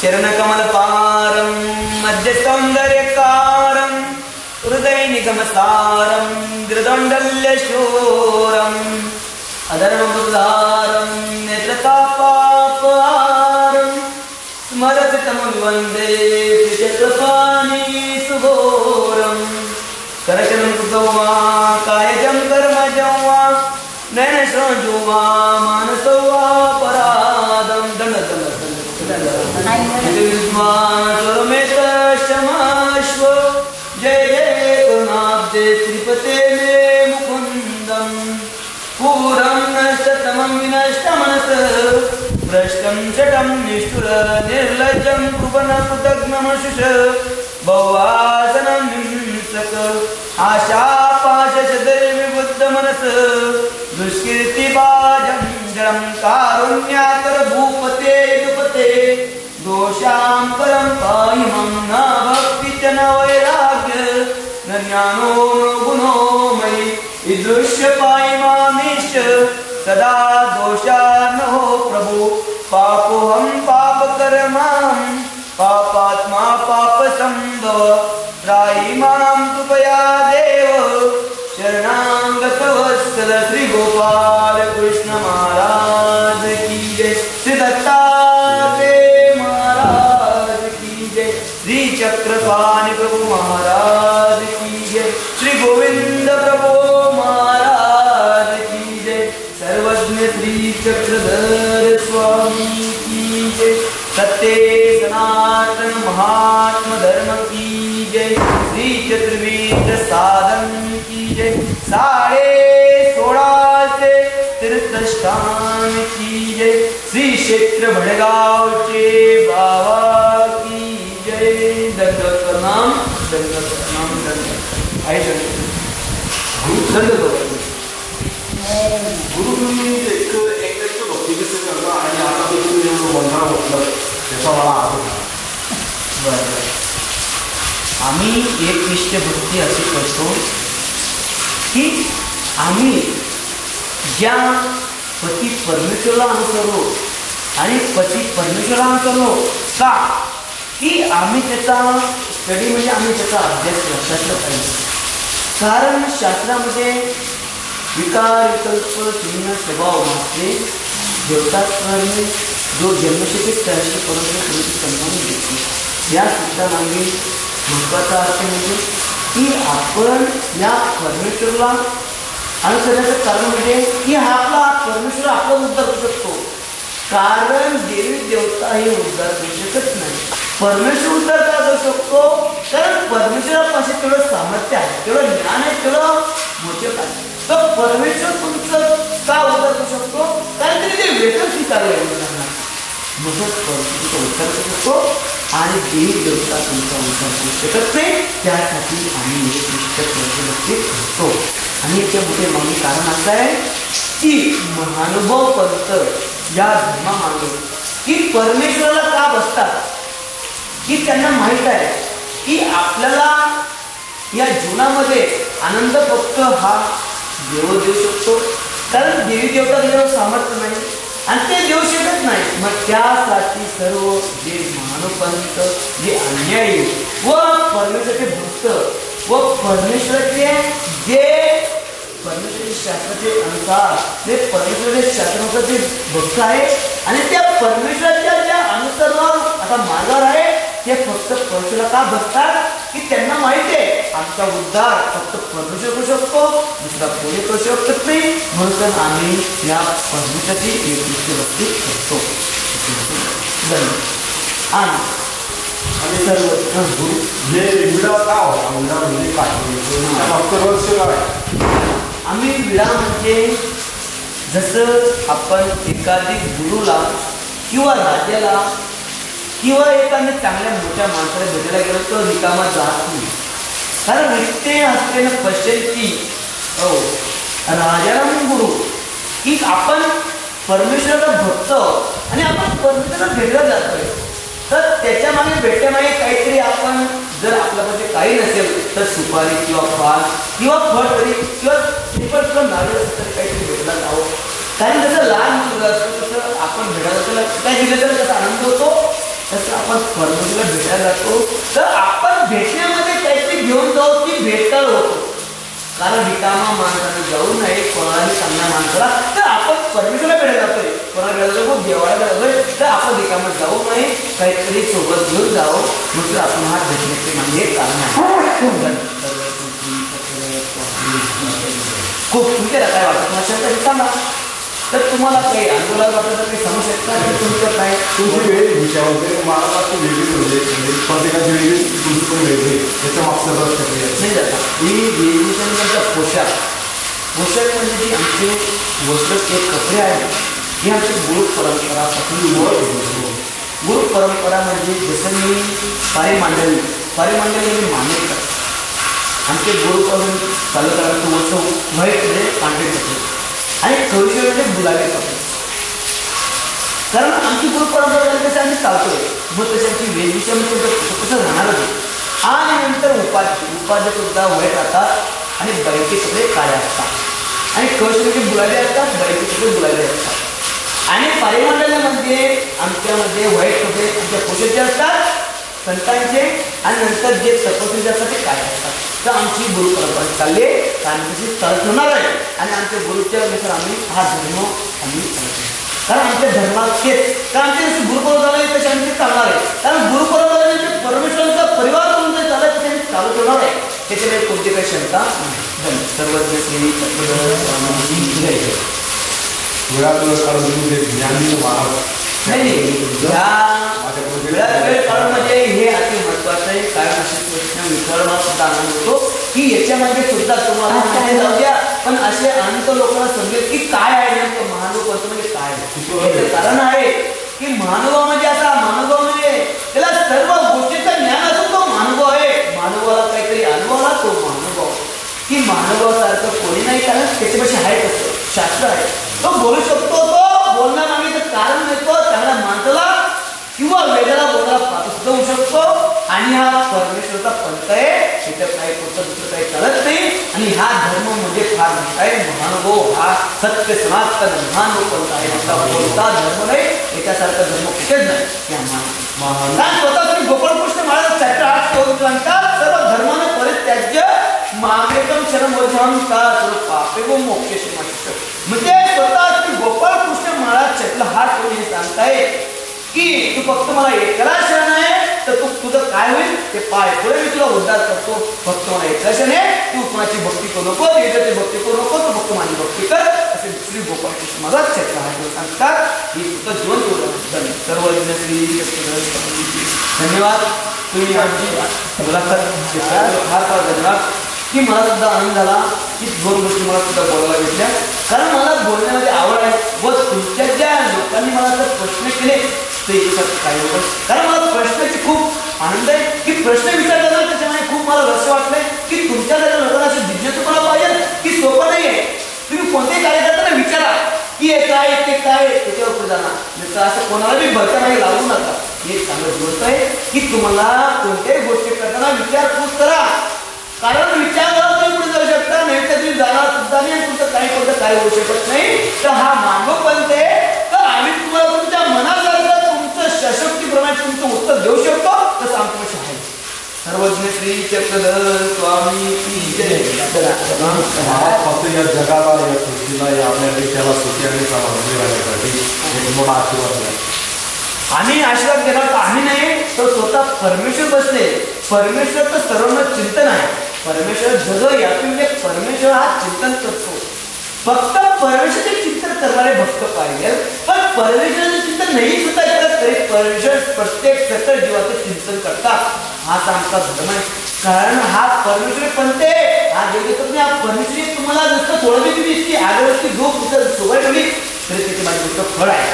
चरणकमलपारं मध्यसौन्दर्यकारं हृदयनिगमसारं गृदण्डल्यशूरम् अधर्मबुद्धारं नेत्रतापापहारं स्मरति तं वन्दे त्रिचक्रपाणि सुघोरं करचनं कृतो वा कायजं कर्मजं वा नयनश्रवणो वा मानसो वा परादं दण्डतमस्व जय जय करुणाब्दे श्रीपते मे मुकुन्दं पूरं नष्टतमं विनष्टमनस भ्रष्टं चटं निष्ठुर निर्लज्जं कृपणकृतघ्नमशुष भवासनं हिंसक आशापाशशतैर्विबुद्धमनस दुष्कीर्तिभाजं जलं कारुण्याकर भूपते दुपते दोषां परं पाहि मम न भक्ति च न वैराग्य न ज्ञानो न गुणो मयि ईदृश्य पाहि मामीश सदा दोषार्णो प्रभु पापोऽहं पापकर्मां पापात्मा पापसंभव त्राहि मां कृपया देव शरणागतवत्सल श्री गोपाल कृष्ण महाराज की जय श्री दत्तात्रेय महाराज की जय श्री चक्रपाणि प्रभु महाराज की जय श्री गोविंद प्रभु महाराज की जय सर्वज्ञ श्री चक्रधर स्वामी की जय सत्य सनातन महात्मा धर्म की जय श्री चतुर्वेद साधन की जय 16.5 तीर्थस्थान की जय श्री क्षेत्र भडगावचे बाबा की जय दंडवत प्रणाम दंडवत प्रणाम दंडवत आहे दंडवत गुरु तुम्ही एक भक्ती कसं करता आणि आता तुम्ही एवढं बंधन म्हटलं त्याचा मला आठवत बरं आम्ही एकनिष्ठ भक्ती अशी करतो की आम्ही ज्या पती परमेश्वराला अनुसरलो आणि पती परमेश्वराला अनुसरलो का की आम्ही त्याचा स्टडी म्हणजे आम्ही त्याचा अभ्यास लक्षात पाहिजे कारण शास्त्रामध्ये विकार विकल्प शून्य स्वभाव नसते देवतात्वाने जो जन्मशेतीत त्याशी परमेश्वर समजावून देतो या सूत्रामागे महत्त्वाचा अर्थ म्हणजे की आपण या परमेश्वराला अनुसरण्याचं कारण म्हणजे की हा आपला परमेश्वर आपला उद्धार करू शकतो कारण देवी देवता हे उद्धार करू शकत नाही परमेश्वर उद्धार का करू शकतो कारण परमेश्वरापाशी तेवढं सामर्थ्य आहे तेवढं ज्ञान आहे तेवढं मोठं आहे तर परमेश्वर तुमचं का उद्धार करू शकतो कारण तरी ते वेतन स्वीकारलं म्हणून परिस्थितीचा उद्धार करू शकतो आणि देवी देवता तुमचा उद्धार करू शकत नाही त्यासाठी आम्ही एक निश्चित करतो आणि याच्या मोठे मागणी कारण असं आहे की महानुभव पंत या धर्मामागे की परमेश्वराला का बसतात की त्यांना माहित आहे की आपल्याला या जीवनामध्ये आनंद फक्त हा देव देऊ शकतो कारण देवी देवता देव सामर्थ्य नाही आणि ते देऊ शकत नाही मग त्यासाठी सर्व जे महानुपंत जे अन्यायी व परमेश्वराचे भक्त व परमेश्वराचे जे परमेश्वराच्या शास्त्राचे अनुसार ते परमेश्वराच्या शास्त्राचे भक्त आहे आणि त्या परमेश्वराच्या ज्या अनुसरणावर आता मार्गावर आहे ते फक्त परमेश्वराला का बसतात की त्यांना माहिती आहे आमचा उद्धार फक्त परमेश्वर करू शकतो दुसरा कोणी करू शकत नाही म्हणून आम्ही या परमेश्वराची एकनिष्ठ भक्ती करतो आणि सर्व गुरु हे विडा का होता विडा म्हणजे काय आम्ही विडा म्हणजे जसं आपण एखादी गुरुला किंवा राजाला किंवा एखाद्या चांगल्या मोठ्या माणसाला भेटायला गेलो तर रिकामा जात नाही कारण रिक्ते हस्तेनं पश्यंती राजाला गुरु की आपण परमेश्वराचा भक्त आणि आपण परमेश्वराला भेटायला जातोय तर त्याच्या मागे भेटण्यामागे काहीतरी आपण जर आपल्यामध्ये काही नसेल तर सुपारी किंवा पान किंवा फळ तरी किंवा श्रीफळ किंवा नारळ तरी काहीतरी भेटला जावं कारण जसं लहान मुलगा असतो तसं आपण भेटायला त्याला काय दिलं तर कसा आनंद होतो तसं आपण परमेश्वराला भेटायला जातो तर आपण भेटण्यामध्ये काहीतरी घेऊन जाऊ की भेटकाळ होतो. कारण रिकामा माणसाने जाऊ नये कोणालाही चांगल्या माणसाला. तर आपण परमेश्वराला भेटायला जातोय, कोणाला भेटायला जातो देवाला जातोय तर आपण रिकामा जाऊ नये, काहीतरी सोबत घेऊन जावं. म्हणजे आपण हा भेटण्याचे म्हणजे कारण आहे. खूप तुमच्याला काय वाटतं तुम्हाला सांगा. तर तुम्हाला काही अनुभवाला वाटतं तर काही समजू शकता तुमचं काय तुमची वेळ विषयामध्ये महाराष्ट्राची वेगळी म्हणजे प्रत्येकाची वेगळी तुमची पण वेगळी त्याच्या मागचं नाही जाता. ही वेगवेगळ्या पोशाख म्हणजे जी आमचे वस्त्र जे कपडे आहेत ही आमची गुरु परंपरापासून गुरु परंपरा म्हणजे जसं मी पारिमांडवी मी मान्य करतो. आमचे गुरुपासून चालू करायचं वस्त्र व्हाईट म्हणजे पांढरे कपडे आणि कवितेमध्ये गुलाबी कपडे. कारण आमची गुरु परंपरा कशी आम्ही चालतोय मग तशी आमची वेशभूषा कसं राहणारच आहे. आणि नंतर उपाध्य सुद्धा व्हाईट राहतात आणि बाईचे कपडे काळे असतात आणि कवितेमध्ये गुलाबी असतात, बाईचे कपडे गुलाबी असतात. आणि पारिमांडल्यामध्ये आमच्यामध्ये व्हाईट कपडे आमच्या पोशाचे असतात संतांचे आणि नंतर जे तपस्वी असतात ते काय असतात. तर आमची गुरु परंपरा चालली आम्ही तशी चालत होणार आहे आणि आमच्या गुरुच्या अनुसार आम्ही हा धर्म आम्ही चालतो. कारण आमच्या धर्मात तेच कारण आमचे जसे गुरु परंपरा आहे तसे आम्ही ते चालणार आहे. कारण गुरु परंपरा म्हणजे परमेश्वरांचा परिवार म्हणून जे चालत तसे आम्ही चालत होणार आहे. त्याच्यामध्ये कोणती काही शंका नाही. सर्वज्ञ श्री नाही वेळ काढून म्हणजे हे अति महत्वाचं आहे. कारण असे प्रश्न विचारणं सुद्धा आनंद होतो की याच्यामध्ये सुद्धा तुम्हाला जाऊ द्या पण असे अनंत लोकांना समजेल की काय आहे नेमकं महानुभव म्हणजे काय आहे. कारण आहे की महानुभव म्हणजे असा महानुभव म्हणजे त्याला सर्व गोष्टीचं ज्ञान असून तो महानुभव आहे. महानुभवाला काहीतरी अनुभवला तो महानुभव की महानुभवासारखं कोणी नाही. कारण त्याच्यापाशी आहे कसं शास्त्र आहे तो बोलू शकतो. तो बोलण्यामागे कारण मिळतो चांगल्या माणसाला किंवा वेदाला बोलायला प्राप्त होऊ शकतो. आणि हा परमेश्वरचा पंथ आहे. त्याच्यात काही कोणतं दुसरं काही चालत नाही. आणि हा धर्म म्हणजे फार मोठा आहे. महानुभव हा सत्य सनातन महानुभव पंथ आहे. आपला कोणता धर्म नाही याच्यासारखा धर्म कुठेच नाही. स्वतः श्री गोपाळकृष्ण महाराज चॅप्टर 8 सांगतात सर्व धर्माने परित्याज्य मामेकम शरणम का सर्व पापे व मोक्ष म्हणजे स्वतः श्री गोपाळकृष्ण महाराज चॅप्टर 8 कोणी सांगताय की तू फक्त मला एकला शरण आहे तर तू तुझं काय होईल ते पाय पुढे मी तुला उद्धार करतो. फक्त मला एकला शरण आहे तू कोणाची भक्ती करू नको देवाची भक्ती करू नको तू फक्त माझी भक्ती कर असे श्री गोपाळकृष्ण महाराज चॅप्टर 8 सांगतात. ही तुझं जीवन उदाहरण सर्वज्ञ श्री धन्यवाद. तुम्ही आमची मुलाखत फार फार धन्यवाद की मला सुद्धा आनंद झाला की दोन गोष्टी मला सुद्धा बोलायला भेटल्या. कारण मला बोलण्यामध्ये आवड आहे व तुमच्या ज्या लोकांनी मला जर प्रश्न केले ते काही होतं. कारण मला प्रश्नाची खूप आनंद आहे की प्रश्न विचारताना त्याच्यामध्ये खूप मला रस वाटलंय की तुमच्या जर लोकांना असं जिज्ञासू तुम्हाला पाहिजे की सोपं नाही आहे. तुम्ही कोणत्याही कार्यकर्त्यांना विचारा की हे काय ते काय त्याच्यावर पुढे जाणार असं कोणाला बी भरताना लावू नका. हे चांगलं गोष्ट आहे की तुम्हाला कोणत्याही गोष्टी करताना विचारपूस करा. कारण विचार करा तुम्ही पुढे जाऊ शकता नाही तर तुम्ही जाणार सुद्धा नाही आणि तुमचं काही कोणतं काही होऊ शकत नाही. तर हा मानव पंथ आहे. तर आम्ही तुम्हाला तुमच्या मनासारखं तुमचं सशक्तीप्रमाणे तुमचं उत्तर देऊ शकतो तसं आमचं आहे. सर्वज्ञ श्री चक्रधर स्वामी फक्त या जगाला या सृष्टीला या आपल्या देशाला सुखी आणि समाधानी राहण्यासाठी एक मोठा आशीर्वाद आहे. आम्ही आशीर्वाद देणार आम्ही नाही तर स्वतः परमेश्वर बसले. परमेश्वर तर सर्वांना चिंतन आहे. परमेश्वर जग यातून एक परमेश्वर हा चिंतन करतो. फक्त परमेश्वराचे चिंतन करणारे भक्त पाहिजे पण परमेश्वराचे चिंतन नाही सुद्धा करत तरी परमेश्वर प्रत्येक सकल जीवाचं चिंतन करतात. हाच आमचा धर्म आहे. कारण हा परमेश्वर पंथ आहे. हा देव तुम्ही हा परमेश्वर तुम्हाला नुसतं थोडं दिसते आगरवरती झोप तिथं सोबत ठेवली तरी त्याचे माझे मोठं फळ आहे.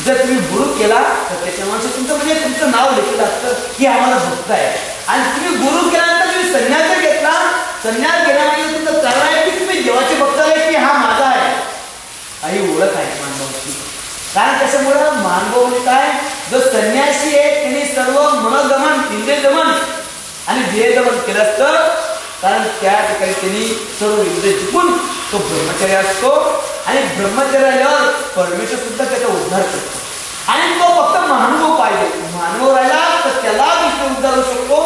जर तुम्ही गुरु केला तर त्याच्यामुळे तुमचं म्हणजे तुमचं नाव लिहिलेलं असतं की आम्हाला भक्त आहे. आणि तुम्ही गुरु केल्यानंतर तुम्ही संन्यास घेतला संन्यास घेण्यामध्ये तुमचं कारण आहे की तुम्ही देवाचे भक्त आहे की हा माझा आहे ही ओळख आहे मानवाची. कारण त्याच्यामुळं मानव म्हणजे काय जो संन्यासी आहे त्यांनी सर्व मनोदमन इंद्रिय दमन आणि ध्येय दमन केलं असतं. कारण त्या ठिकाणी त्यांनी सर्व इंद्रिय जिंकून तो ब्रह्मचारी असतो आणि ब्रह्मचर्यावर परमेश्वर सुद्धा त्याचा उद्धार करतो. आणि तो फक्त महानुभव पाहिजे. मानव राहिला तर त्याला विष्णू उद्धारू शकतो.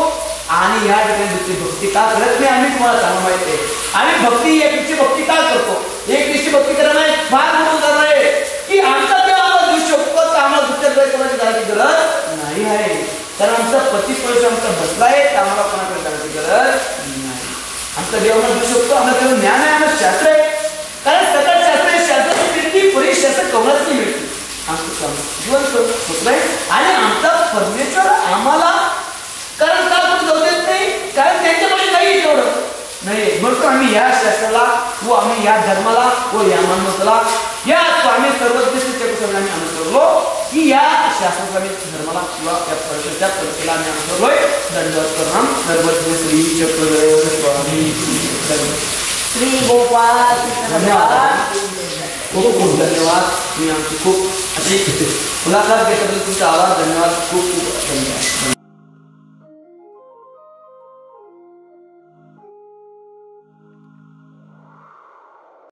आणि या ठिकाणी दुसरी भक्ती का करत नाही आम्ही तुम्हाला चांगलं माहिती आहे. आम्ही भक्ती एकची भक्ती का करतो. एकची भक्ती करायला एक फार मोठं उदाहरण आहे की आमचा देव आम्हाला देऊ शकतो तर आम्हाला दुसऱ्या कोणाची जाण्याची गरज नाही आहे. कारण आमचा पतीपुरुष आमचा बसला आहे तर आम्हाला कोणाकडे जाण्याची गरज नाही. आमचा देव आम्हाला देऊ शकतो. आम्हाला तेवढं ज्ञान आहे, आम्हाला शास्त्र आहे. कारण सकट शास्त्र शास्त्राची मिळती परी शास्त्र कवळाची मिळते. आमचं जीवन होत नाही आणि आमचा परमेश्वर आम्हाला कारण का पण जाऊ देत नाही. कारण त्यांच्याकडे काही तेवढं नाही. म्हणतो आम्ही या शास्त्राला व आम्ही या धर्माला व या मानवताला या स्वामी सर्वज्ञ आम्ही अनुसरलो की या शास्त्राला धर्माला किंवा या परमेश्वरच्या प्रत्येला आम्ही अनुसरलोय. दंडवत प्रणाम. सर्वज्ञ श्री चक्रदेव स्वामी श्री गोपाल. धन्यवाद. खूप खूप धन्यवाद. मी आमची खूप अशी मुलाखत घेतल्याबद्दल तुमचा आभार. धन्यवाद. खूप खूप धन्यवाद.